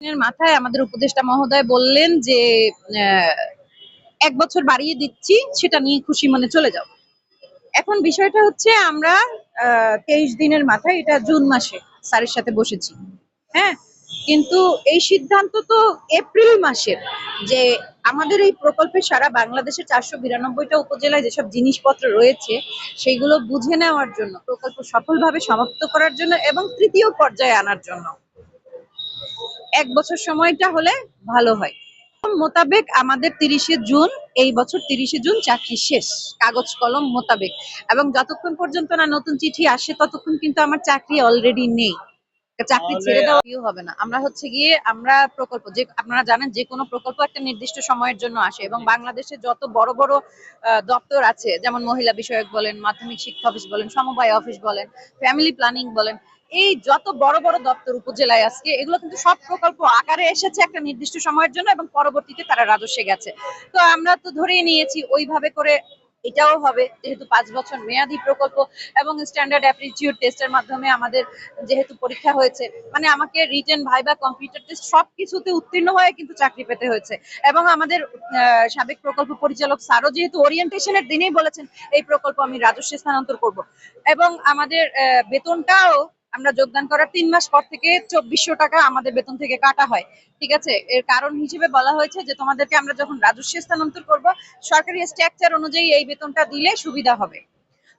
এর মাথায় আমাদের উপদেষ্টা মহোদয় বললেন যে ১ বছর বাড়িয়ে দিচ্ছি, সেটা নিয়ে খুশি মনে চলে যাও। এখন বিষয়টা হচ্ছে আমরা ২৩ দিনের মাথায়, এটা জুন মাসে স্যারের সাথে বসেছি। হ্যাঁ? কিন্তু এই সিদ্ধান্ত তো এপ্রিল মাসের, যে আমাদের এই প্রকল্পে সারা বাংলাদেশের ৪৯২ টা উপজেলায় যেসব জিনিসপত্র রয়েছে সেগুলো বুঝে নেওয়ার জন্য, প্রকল্প সফলভাবে সমাপ্ত করার জন্য এবং ৩য় পর্যায়ে আনার জন্য ১ বছর সময়টা হলে ভালো হয়। মোতাবেক আমাদের ৩০শে জুন, এই বছর ৩০শে জুন চাকরি শেষ, কাগজ কলম মোতাবেক। এবং যতক্ষণ পর্যন্ত না নতুন চিঠি আসে ততক্ষণ কিন্তু আমার চাকরি অলরেডি নেই। চাকরি ছেড়ে দেওয়া হবে না। আমরা হচ্ছে গিয়ে আমরা প্রকল্প, যে আপনারা জানেন যে কোনো প্রকল্প একটা নির্দিষ্ট সময়ের জন্য আসে এবং বাংলাদেশে যত বড় বড় দপ্তর আছে, যেমন মহিলা বিষয়ক বলেন, মাধ্যমিক শিক্ষা অফিস বলেন, সমবায় অফিস বলেন, ফ্যামিলি প্ল্যানিং বলেন, এই যত বড় বড় দপ্তর উপজেলায় আজকে, এগুলো কিন্তু সব প্রকল্প আকারে এসেছে একটা নির্দিষ্ট সময়ের জন্য এবং পরবর্তীতে তারা রাজস্বে গেছে। তো আমরা তো ধরেই নিয়েছি ওইভাবে করে এটাও হবে, যেহেতু ৫ বছর মেয়াদী প্রকল্প এবং স্ট্যান্ডার্ড অ্যাপটিটিউড টেস্টের মাধ্যমে আমাদের যেহেতু পরীক্ষা হয়েছে, মানে আমাকে রিটেন, ভাইবা, কম্পিউটার টেস্ট সবকিছুতে উত্তীর্ণ হয়ে কিন্তু চাকরি পেতে হয়েছে। এবং আমাদের সাবেক প্রকল্প পরিচালক স্যারও যেহেতু ওরিয়েন্টেশনের দিনেই বলেছেন এই প্রকল্প আমি রাজস্বে স্থানান্তর করব, এবং আমাদের বেতনটাও আমরা যোগদান করার ৩ মাস পর থেকে ২৪০০ টাকা আমাদের বেতন থেকে কাটা হয়। ঠিক আছে? এর কারণ হিসেবে বলা হয়েছে যে তোমাদেরকে আমরা যখন রাজস্বে স্থানান্তর করব, সরকারি স্ট্রাকচার অনুযায়ী এই বেতনটা দিলে সুবিধা হবে।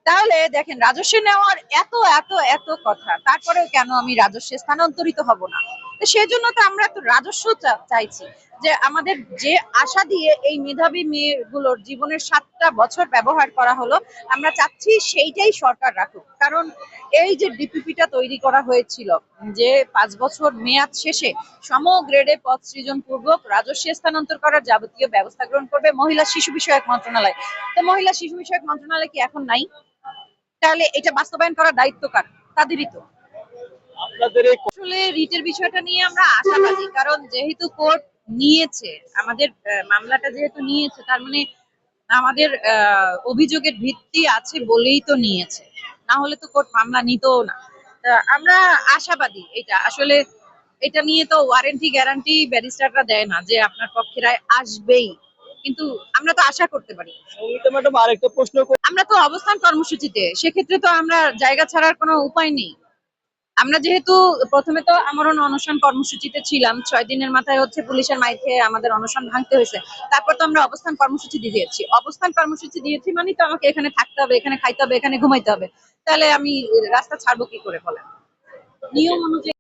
তাহলে দেখেন, রাজস্বে নেওয়ার এত এত এত কথা, তারপরেও কেন আমি রাজস্বে স্থানান্তরিত হব না? তো সেজন্য তো আমরা তো রাজস্ব চাইছি, যে আমাদের যে আশা দিয়ে এই মেধাবী মেয়েগুলোর জীবনের ৭টা বছর ব্যবহার করা হলো, আমরা চাচ্ছি সেইটাই সরকার রাখুক। কারণ এই যে ডিপিপিটা তৈরি করা হয়েছিল, যে ৫ বছর মেয়াদ শেষে সমগ্রেডে পদ সৃজন পূর্বক রাজস্বে স্থানান্তর করার যাবতীয় ব্যবস্থা গ্রহণ করবে মহিলা শিশু বিষয়ক মন্ত্রণালয়। তো মহিলা শিশু বিষয়ক মন্ত্রণালয় কি এখন নাই? তাহলে এটা বাস্তবায়ন করার দায়িত্ব কার? তাদেরই তো। আসলে রিটের বিষয়টা নিয়ে আমরা আশাবাদী, কারণ যেহেতু কোর্ট নিয়েছে আমাদের মামলাটা, যেহেতু নিয়েছে তার মানে আমাদের অভিযোগের ভিত্তি আছে বলেই তো নিয়েছে, না হলে তো কোর্ট মামলা নিতও না। আমরা আশাবাদী। এটা আসলে, এটা নিয়ে তো ওয়ারেন্টি গ্যারান্টি ব্যারিস্টাররা দেয় না যে আপনার পক্ষে রায় আসবেই, কিন্তু আমরা তো আশা করতে পারি। ম্যাডাম, আরেকটা প্রশ্ন, আমরা তো অবস্থান কর্মসূচিতে, সেক্ষেত্রে তো আমরা জায়গা ছাড়ার কোনো উপায় নেই। আমরা যেহেতু প্রথমে তো আমরণ অনশন কর্মসূচিতে ছিলাম, ৬ দিনের মাথায় হচ্ছে পুলিশের মাইর খেয়ে আমাদের অনশন ভাঙতে হয়েছে। তারপর তো আমরা অবস্থান কর্মসূচি দিয়েছি। অবস্থান কর্মসূচি দিয়েছি মানে তো আমাকে এখানে থাকতে হবে, এখানে খাইতে হবে, এখানে ঘুমাইতে হবে। তাহলে আমি রাস্তা ছাড়বো কি করে বলেন? নিয়ম অনুযায়ী